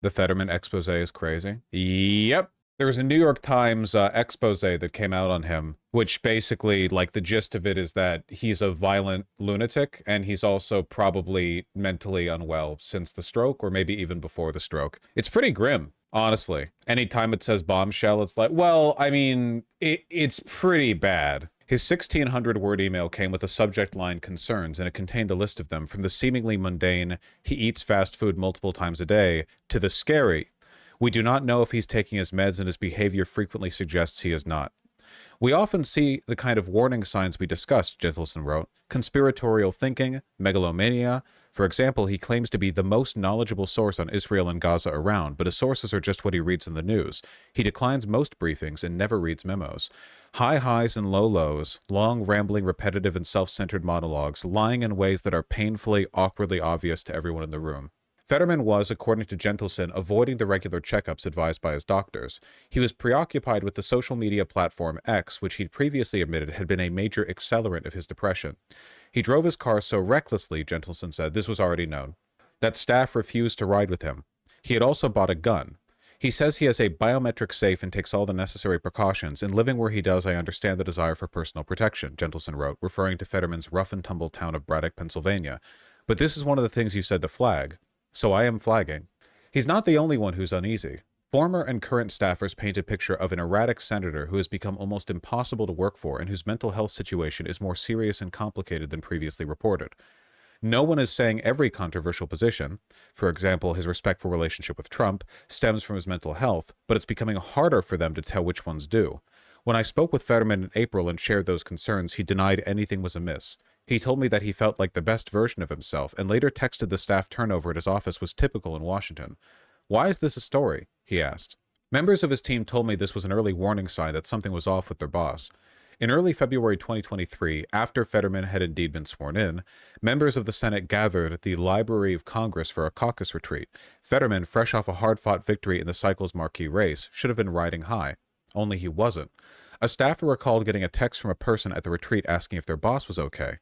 The Fetterman expose is crazy. Yep. There was a New York Times expose that came out on him, which basically, like, the gist of it is that he's a violent lunatic, and he's also probably mentally unwell since the stroke, or maybe even before the stroke. It's pretty grim, honestly. Anytime it says bombshell, it's like, well, I mean, it's pretty bad. His 1,600-word email came with a subject line concerns, and it contained a list of them, from the seemingly mundane, he eats fast food multiple times a day, to the scary, we do not know if he's taking his meds and his behavior frequently suggests he is not. We often see the kind of warning signs we discussed, Gentleson wrote. Conspiratorial thinking, megalomania. For example, he claims to be the most knowledgeable source on Israel and Gaza around, but his sources are just what he reads in the news. He declines most briefings and never reads memos. High highs and low lows, long, rambling, repetitive, and self-centered monologues, lying in ways that are painfully, awkwardly obvious to everyone in the room. Fetterman was, according to Gentleson, avoiding the regular checkups advised by his doctors. He was preoccupied with the social media platform X, which he'd previously admitted had been a major accelerant of his depression. He drove his car so recklessly, Gentleson said, this was already known, that staff refused to ride with him. He had also bought a gun. He says he has a biometric safe and takes all the necessary precautions. In living where he does, I understand the desire for personal protection, Gentleson wrote, referring to Fetterman's rough-and-tumble town of Braddock, Pennsylvania. But this is one of the things you said to flag. So I am flagging. He's not the only one who's uneasy. Former and current staffers paint a picture of an erratic senator who has become almost impossible to work for and whose mental health situation is more serious and complicated than previously reported. No one is saying every controversial position, for example, his respectful relationship with Trump, stems from his mental health, but it's becoming harder for them to tell which ones do. When I spoke with Fetterman in April and shared those concerns, he denied anything was amiss. He told me that he felt like the best version of himself, and later texted the staff turnover at his office was typical in Washington. Why is this a story? He asked. Members of his team told me this was an early warning sign that something was off with their boss. In early February 2023, after Fetterman had indeed been sworn in, members of the Senate gathered at the Library of Congress for a caucus retreat. Fetterman, fresh off a hard-fought victory in the cycle's marquee race, should have been riding high. Only he wasn't. A staffer recalled getting a text from a person at the retreat asking if their boss was okay.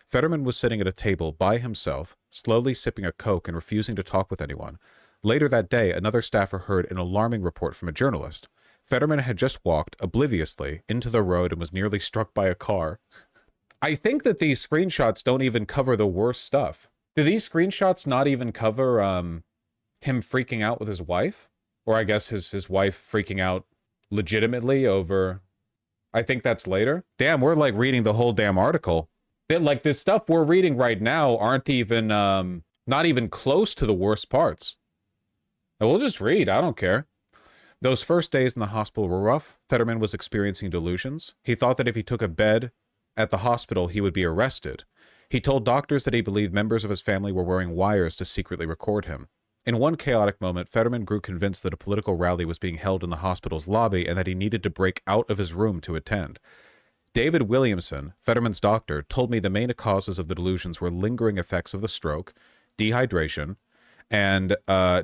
Fetterman was sitting at a table by himself, slowly sipping a Coke and refusing to talk with anyone. Later that day, another staffer heard an alarming report from a journalist. Fetterman had just walked, obliviously, into the road and was nearly struck by a car. I think that these screenshots don't even cover the worst stuff. Do these screenshots not even cover him freaking out with his wife? Or I guess his wife freaking out legitimately over... I think that's later. Damn, we're like reading the whole damn article. Like, this stuff we're reading right now aren't even, not even close to the worst parts. And we'll just read, I don't care. Those first days in the hospital were rough. Fetterman was experiencing delusions. He thought that if he took a bed at the hospital, he would be arrested. He told doctors that he believed members of his family were wearing wires to secretly record him. In one chaotic moment, Fetterman grew convinced that a political rally was being held in the hospital's lobby and that he needed to break out of his room to attend. David Williamson, Fetterman's doctor, told me the main causes of the delusions were lingering effects of the stroke, dehydration, and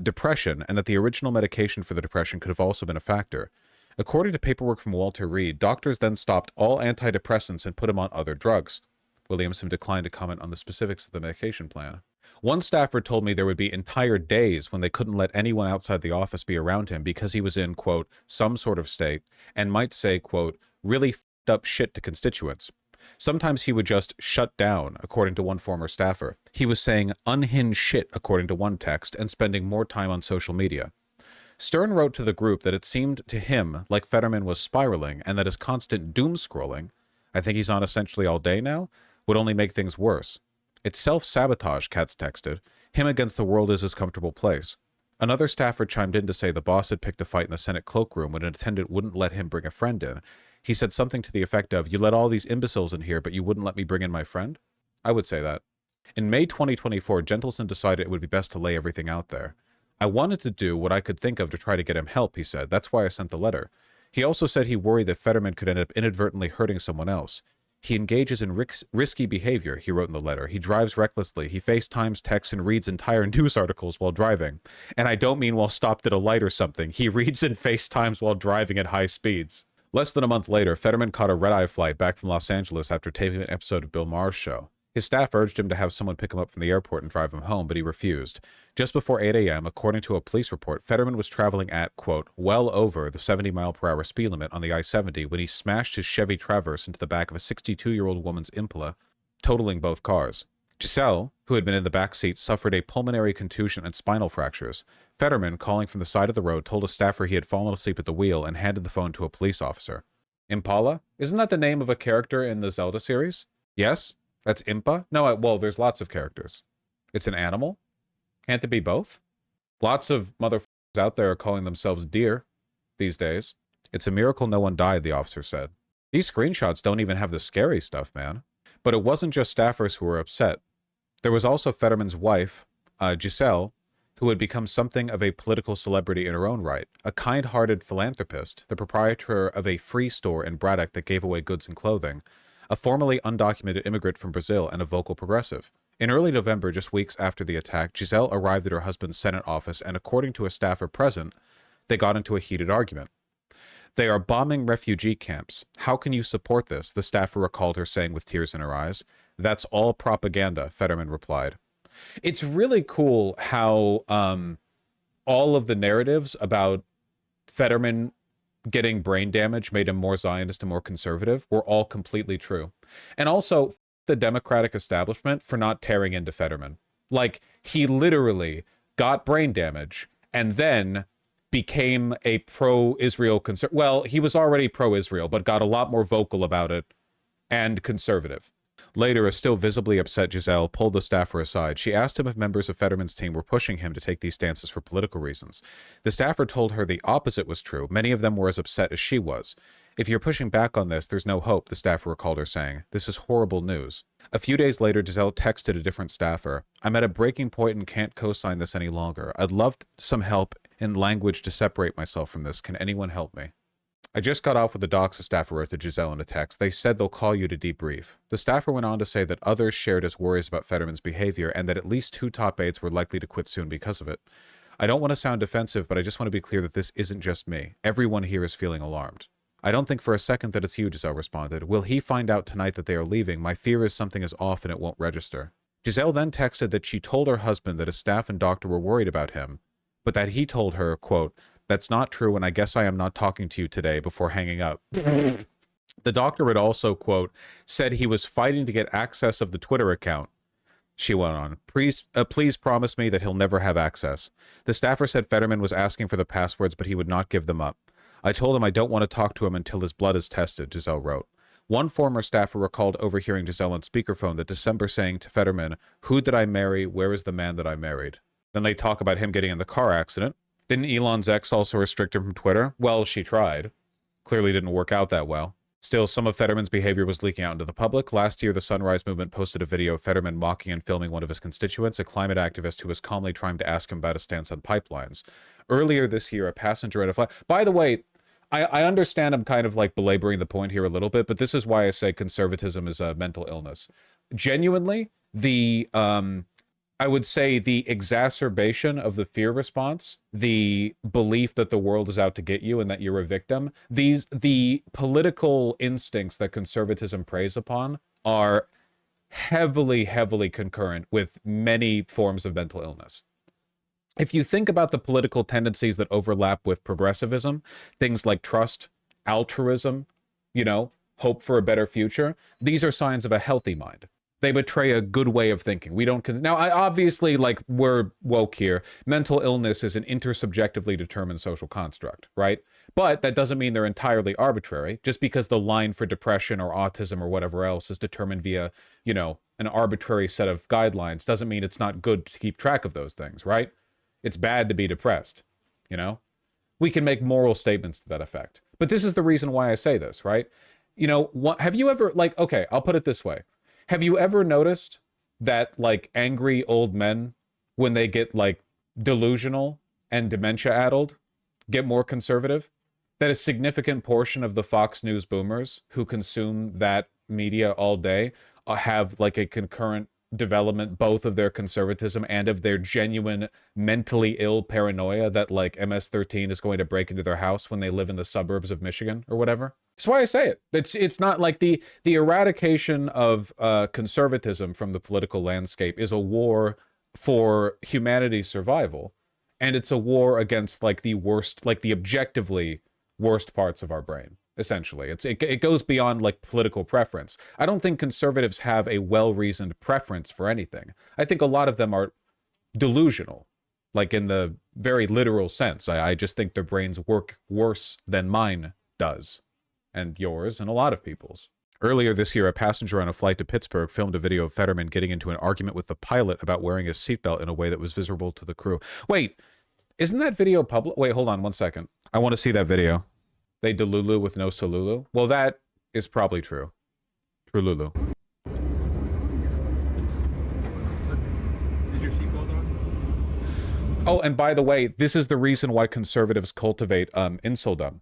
depression, and that the original medication for the depression could have also been a factor. According to paperwork from Walter Reed, doctors then stopped all antidepressants and put him on other drugs. Williamson declined to comment on the specifics of the medication plan. One staffer told me there would be entire days when they couldn't let anyone outside the office be around him because he was in, quote, some sort of state, and might say, quote, really up shit to constituents. Sometimes he would just shut down, according to one former staffer. He was saying unhinged shit, according to one text, and spending more time on social media. Stern wrote to the group that it seemed to him like Fetterman was spiraling and that his constant doom scrolling, I think he's on essentially all day now, would only make things worse. It's self-sabotage, Katz texted. Him against the world is his comfortable place. Another staffer chimed in to say the boss had picked a fight in the Senate cloakroom when an attendant wouldn't let him bring a friend in. He said something to the effect of, you let all these imbeciles in here, but you wouldn't let me bring in my friend? I would say that. In May 2024, Gentleson decided it would be best to lay everything out there. I wanted to do what I could think of to try to get him help, he said. That's why I sent the letter. He also said he worried that Fetterman could end up inadvertently hurting someone else. He engages in risky behavior, he wrote in the letter. He drives recklessly. He FaceTimes, texts, and reads entire news articles while driving. And I don't mean while stopped at a light or something. He reads and FaceTimes while driving at high speeds. Less than a month later, Fetterman caught a red-eye flight back from Los Angeles after taping an episode of Bill Maher's show. His staff urged him to have someone pick him up from the airport and drive him home, but he refused. Just before 8 a.m., according to a police report, Fetterman was traveling at, quote, well over the 70-mile-per-hour speed limit on the I-70 when he smashed his Chevy Traverse into the back of a 62-year-old woman's Impala, totaling both cars. Giselle, who had been in the back seat, suffered a pulmonary contusion and spinal fractures. Fetterman, calling from the side of the road, told a staffer he had fallen asleep at the wheel and handed the phone to a police officer. Impala? Isn't that the name of a character in the Zelda series? Yes? That's Impa? No, well, there's lots of characters. It's an animal? Can't it be both? Lots of motherfuckers out there are calling themselves deer these days. It's a miracle no one died, the officer said. These screenshots don't even have the scary stuff, man. But it wasn't just staffers who were upset. There was also Fetterman's wife, Giselle, who had become something of a political celebrity in her own right, a kind-hearted philanthropist, the proprietor of a free store in Braddock that gave away goods and clothing, a formerly undocumented immigrant from Brazil, and a vocal progressive. In early November, just weeks after the attack, Giselle arrived at her husband's Senate office, and according to a staffer present, they got into a heated argument. They are bombing refugee camps. How can you support this? The staffer recalled her saying with tears in her eyes. That's all propaganda, Fetterman replied. It's really cool how all of the narratives about Fetterman getting brain damage made him more Zionist and more conservative were all completely true. And also, the Democratic establishment for not tearing into Fetterman. Like, he literally got brain damage and then became a pro-Israel well, he was already pro-Israel, but got a lot more vocal about it and conservative. Later, a still visibly upset Giselle pulled the staffer aside. She asked him if members of Fetterman's team were pushing him to take these stances for political reasons. The staffer told her the opposite was true. Many of them were as upset as she was. If you're pushing back on this, there's no hope, the staffer recalled her saying. This is horrible news. A few days later, Giselle texted a different staffer. I'm at a breaking point and can't co-sign this any longer. I'd love some help in language to separate myself from this. Can anyone help me? I just got off with the docs, the staffer wrote to Giselle in a text. They said they'll call you to debrief. The staffer went on to say that others shared his worries about Fetterman's behavior and that at least 2 top aides were likely to quit soon because of it. I don't want to sound defensive, but I just want to be clear that this isn't just me. Everyone here is feeling alarmed. I don't think for a second that it's you, Giselle responded. Will he find out tonight that they are leaving? My fear is something is off and it won't register. Giselle then texted that she told her husband that his staff and doctor were worried about him, but that he told her, quote, that's not true, and I guess I am not talking to you today, before hanging up. The doctor had also, quote, said he was fighting to get access of the Twitter account. She went on, please promise me that he'll never have access. The staffer said Fetterman was asking for the passwords, but he would not give them up. I told him I don't want to talk to him until his blood is tested, Giselle wrote. One former staffer recalled overhearing Giselle on speakerphone that December saying to Fetterman, who did I marry? Where is the man that I married? Then they talk about him getting in the car accident. Didn't Elon's ex also restrict him from Twitter? Well, she tried. Clearly didn't work out that well. Still, some of Fetterman's behavior was leaking out into the public. Last year, the Sunrise Movement posted a video of Fetterman mocking and filming one of his constituents, a climate activist who was calmly trying to ask him about a stance on pipelines. Earlier this year, a passenger at a flight... By the way, I understand I'm kind of like belaboring the point here a little bit, but this is why I say conservatism is a mental illness. Genuinely, I would say the exacerbation of the fear response, the belief that the world is out to get you and that you're a victim, the political instincts that conservatism preys upon are heavily, heavily concurrent with many forms of mental illness. If you think about the political tendencies that overlap with progressivism, things like trust, altruism, hope for a better future, these are signs of a healthy mind. They betray a good way of thinking. We don't... Now, obviously, we're woke here. Mental illness is an intersubjectively determined social construct, right? But that doesn't mean they're entirely arbitrary. Just because the line for depression or autism or whatever else is determined via, an arbitrary set of guidelines doesn't mean it's not good to keep track of those things, right? It's bad to be depressed, We can make moral statements to that effect. But this is the reason why I say this, right? Have you ever, okay, I'll put it this way. Have you ever noticed that, angry old men, when they get, delusional and dementia-addled, get more conservative? That a significant portion of the Fox News boomers who consume that media all day have, a concurrent development, both of their conservatism and of their genuine mentally ill paranoia that like MS-13 is going to break into their house when they live in the suburbs of Michigan or whatever. That's why I say it. It's not like the eradication of conservatism from the political landscape is a war for humanity's survival, and it's a war against like the worst, like the objectively worst parts of our brain. Essentially, it goes beyond like political preference. I don't think conservatives have a well-reasoned preference for anything. I think a lot of them are delusional, like in the very literal sense. I just think their brains work worse than mine does, and yours, and a lot of people's. Earlier this year, a passenger on a flight to Pittsburgh filmed a video of Fetterman getting into an argument with the pilot about wearing his seatbelt in a way that was visible to the crew. Wait, isn't that video public? Wait, hold on one second. I want to see that video. They delulu with no solulu? Well, that is probably true. Trululu. Is your seatbelt on? Oh, and by the way, this is the reason why conservatives cultivate insuldom.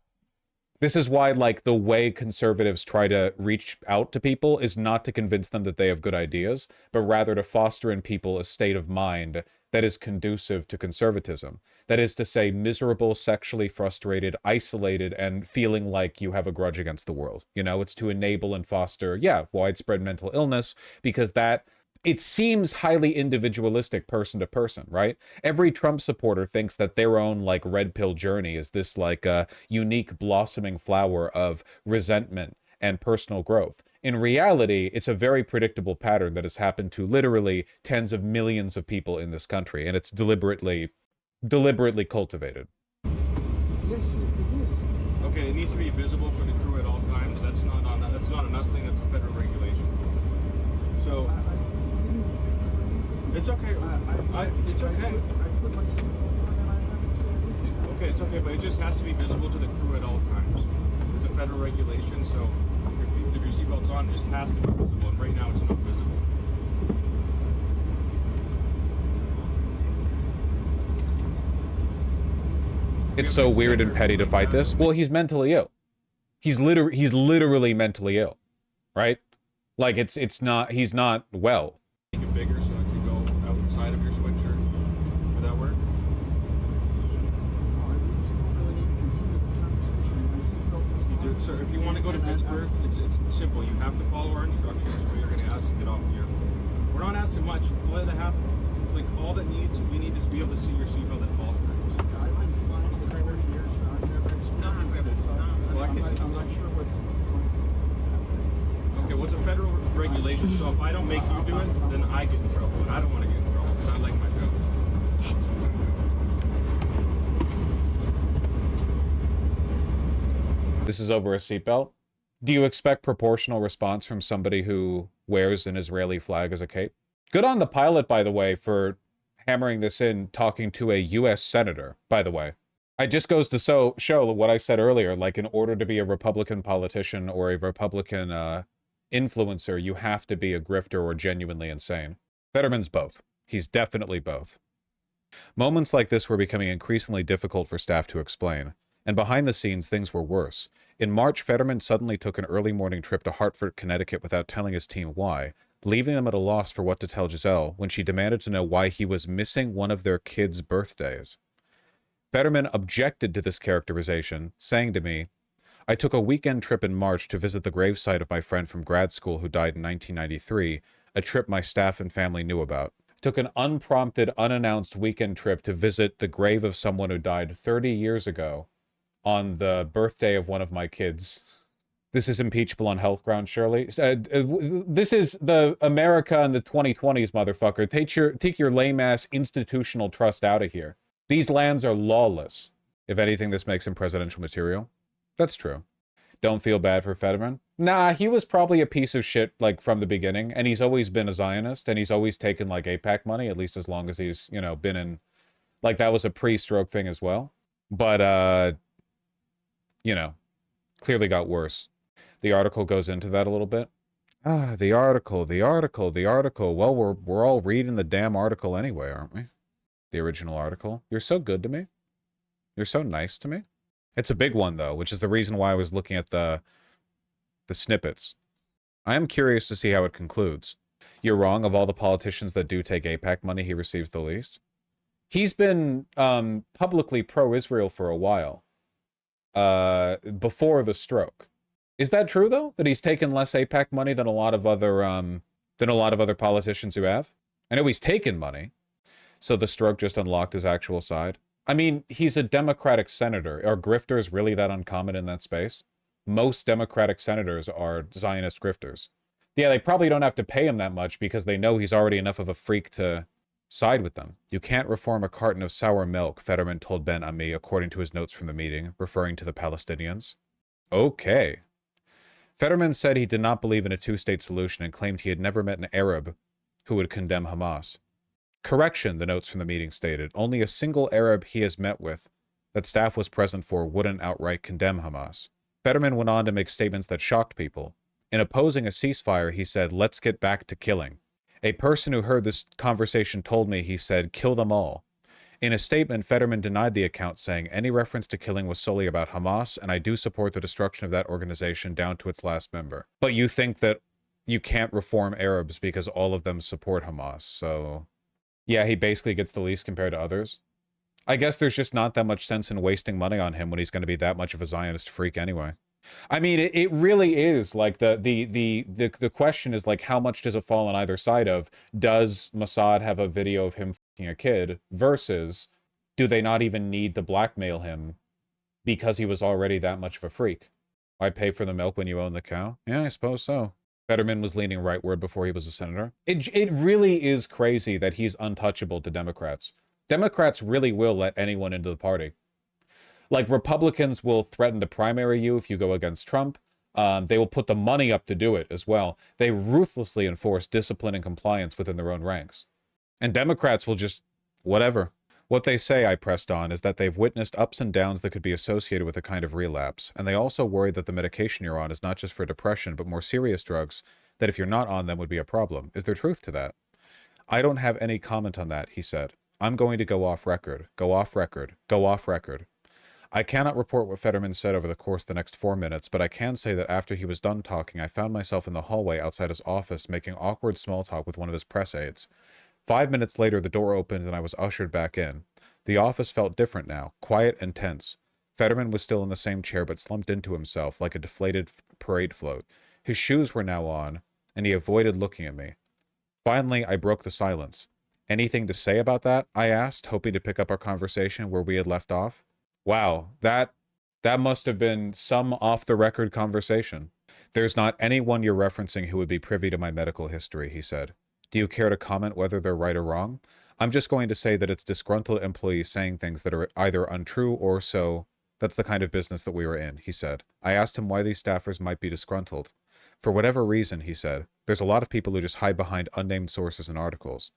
This is why, like, the way conservatives try to reach out to people is not to convince them that they have good ideas, but rather to foster in people a state of mind that is conducive to conservatism. That is to say, miserable, sexually frustrated, isolated, and feeling like you have a grudge against the world. You know, it's to enable and foster, yeah, widespread mental illness, because that, it seems highly individualistic person to person, right? Every Trump supporter thinks that their own, like, red pill journey is this, like, unique blossoming flower of resentment and personal growth. In reality, it's a very predictable pattern that has happened to literally tens of millions of people in this country, and it's deliberately cultivated. Yes, it is. Okay, it needs to be visible for the crew at all times. That's not an us thing. That's a federal regulation. So it's okay. It's okay. Okay, it's okay, but it just has to be visible to the crew at all times. It's a federal regulation, so if your seatbelt's on, it just has to be visible. And right now, it's not visible. It's so weird and petty to fight this. Well, he's mentally ill. He's literally mentally ill, right? Like he's not well. Make it bigger so it can go outside of your sweatshirt. Would that work? You do, sir. If you want to go to Pittsburgh, it's simple. You have to follow our instructions, or you're going to ask to get off here. We're not asking much. Let it happen. Like all that needs, we need to be able to see your seatbelt at all times. Okay, what's a federal regulation? So if I don't make you do it, then I get in trouble, and I don't want to get in trouble because I like my job. This is over a seatbelt. Do you expect proportional response from somebody who wears an Israeli flag as a cape? Good on the pilot, by the way, for hammering this in, talking to a U.S. senator, by the way. It just goes to show what I said earlier, like in order to be a Republican politician or a Republican influencer, you have to be a grifter or genuinely insane. Fetterman's both. He's definitely both. Moments like this were becoming increasingly difficult for staff to explain, and behind the scenes, things were worse. In March, Fetterman suddenly took an early morning trip to Hartford, Connecticut without telling his team why, leaving them at a loss for what to tell Giselle when she demanded to know why he was missing one of their kids' birthdays. Fetterman objected to this characterization, saying to me, "I took a weekend trip in March to visit the gravesite of my friend from grad school who died in 1993, a trip my staff and family knew about. Took an unprompted, unannounced weekend trip to visit the grave of someone who died 30 years ago on the birthday of one of my kids." This is impeachable on health grounds, surely. This is the America in the 2020s, motherfucker. Take your lame-ass institutional trust out of here. These lands are lawless. If anything, this makes him presidential material. That's true. Don't feel bad for Fetterman. Nah, he was probably a piece of shit, like, from the beginning, and he's always been a Zionist, and he's always taken, like, AIPAC money, at least as long as he's, you know, been in... Like, that was a pre-stroke thing as well. But, you know, clearly got worse. The article goes into that a little bit. Ah, the article. Well, we're all reading the damn article anyway, aren't we? The original article. You're so good to me. You're so nice to me. It's a big one, though, which is the reason why I was looking at the snippets. I am curious to see how it concludes. You're wrong. Of all the politicians that do take AIPAC money, he receives the least. He's been publicly pro-Israel for a while, before the stroke. Is that true though? That he's taken less AIPAC money than a lot of other politicians who have? I know he's taken money, so the stroke just unlocked his actual side. I mean, he's a Democratic senator. Are grifters really that uncommon in that space? Most Democratic senators are Zionist grifters. Yeah, they probably don't have to pay him that much because they know he's already enough of a freak to side with them. You can't reform a carton of sour milk, Fetterman told Ben Ami, according to his notes from the meeting, referring to the Palestinians. Okay. Fetterman said he did not believe in a two-state solution and claimed he had never met an Arab who would condemn Hamas. Correction, the notes from the meeting stated. Only a single Arab he has met with, that staff was present for, wouldn't outright condemn Hamas. Fetterman went on to make statements that shocked people. In opposing a ceasefire, he said, "Let's get back to killing." A person who heard this conversation told me, he said, "Kill them all." In a statement, Fetterman denied the account, saying, "Any reference to killing was solely about Hamas, and I do support the destruction of that organization down to its last member." But you think that you can't reform Arabs because all of them support Hamas, so... Yeah, he basically gets the least compared to others. I guess there's just not that much sense in wasting money on him when he's going to be that much of a Zionist freak anyway. I mean, it really is like the question is like, how much does it fall on either side of, does Mossad have a video of him fucking a kid versus do they not even need to blackmail him because he was already that much of a freak? Why pay for the milk when you own the cow? Yeah, I suppose so. Fetterman was leaning rightward before he was a senator. It really is crazy that he's untouchable to Democrats. Democrats really will let anyone into the party. Like, Republicans will threaten to primary you if you go against Trump. They will put the money up to do it as well. They ruthlessly enforce discipline and compliance within their own ranks. And Democrats will just, whatever. What they say, I pressed on, is that they've witnessed ups and downs that could be associated with a kind of relapse. And they also worry that the medication you're on is not just for depression, but more serious drugs, that if you're not on them would be a problem. Is there truth to that? I don't have any comment on that, he said. I'm going to go off record. Go off record. Go off record. I cannot report what Fetterman said over the course of the next 4 minutes, but I can say that after he was done talking, I found myself in the hallway outside his office making awkward small talk with one of his press aides. 5 minutes later, the door opened and I was ushered back in. The office felt different now, quiet and tense. Fetterman was still in the same chair but slumped into himself like a deflated parade float. His shoes were now on, and he avoided looking at me. Finally, I broke the silence. Anything to say about that? I asked, hoping to pick up our conversation where we had left off. Wow, that must have been some off-the-record conversation. There's not anyone you're referencing who would be privy to my medical history, he said. Do you care to comment whether they're right or wrong? I'm just going to say that it's disgruntled employees saying things that are either untrue or so. That's the kind of business that we were in, he said. I asked him why these staffers might be disgruntled. For whatever reason, he said, there's a lot of people who just hide behind unnamed sources and articles.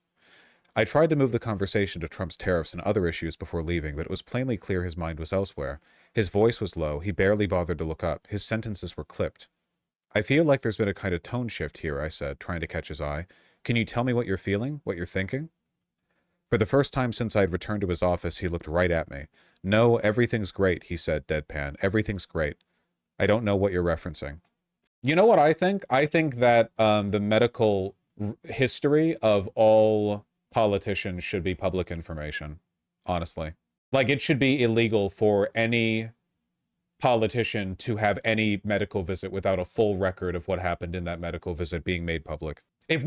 I tried to move the conversation to Trump's tariffs and other issues before leaving, but it was plainly clear his mind was elsewhere. His voice was low. He barely bothered to look up. His sentences were clipped. I feel like there's been a kind of tone shift here, I said, trying to catch his eye. Can you tell me what you're feeling, what you're thinking? For the first time since I had returned to his office, he looked right at me. No, everything's great, he said, deadpan. Everything's great. I don't know what you're referencing. You know what I think? I think that the medical history of all politicians should be public information, honestly. Like, it should be illegal for any politician to have any medical visit without a full record of what happened in that medical visit being made public. If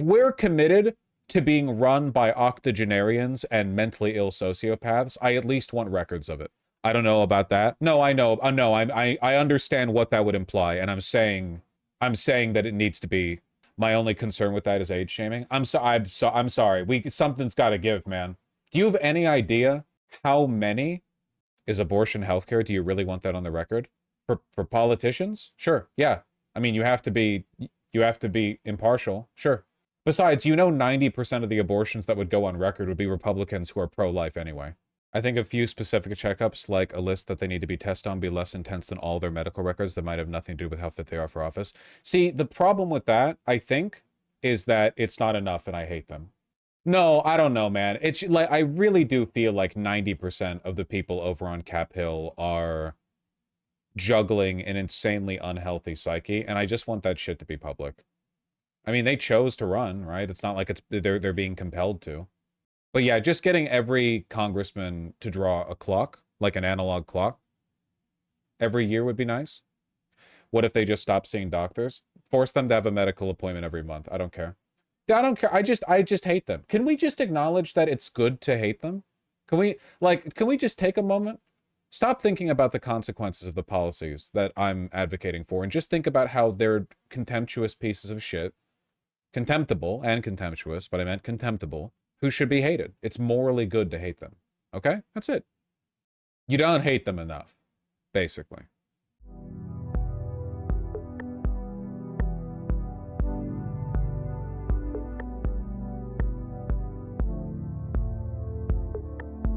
we're committed to being run by octogenarians and mentally ill sociopaths, I at least want records of it. I don't know about that. No, I know. No, I understand what that would imply, and I'm saying that it needs to be. My only concern with that is age shaming. I'm sorry. Something's got to give, man. Do you have any idea how many is abortion healthcare? Do you really want that on the record? For politicians? Sure. Yeah. I mean, you have to be impartial. Sure. Besides, 90% of the abortions that would go on record would be Republicans who are pro-life anyway. I think a few specific checkups, like a list that they need to be tested on, be less intense than all their medical records that might have nothing to do with how fit they are for office. See, the problem with that, I think, is that it's not enough and I hate them. No, I don't know, man. It's like, I really do feel like 90% of the people over on Cap Hill are juggling an insanely unhealthy psyche, and I just want that shit to be public. I mean, they chose to run, right? It's not like they're being compelled to. But yeah, just getting every congressman to draw a clock, like an analog clock, every year would be nice. What if they just stop seeing doctors? Force them to have a medical appointment every month. I don't care. Yeah, I don't care. I just hate them. Can we just acknowledge that it's good to hate them? Can we just take a moment? Stop thinking about the consequences of the policies that I'm advocating for and just think about how they're contemptuous pieces of shit. Contemptible and contemptuous, but I meant contemptible, who should be hated. It's morally good to hate them. Okay? That's it. You don't hate them enough, basically.